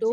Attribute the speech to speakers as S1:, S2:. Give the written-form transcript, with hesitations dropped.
S1: 2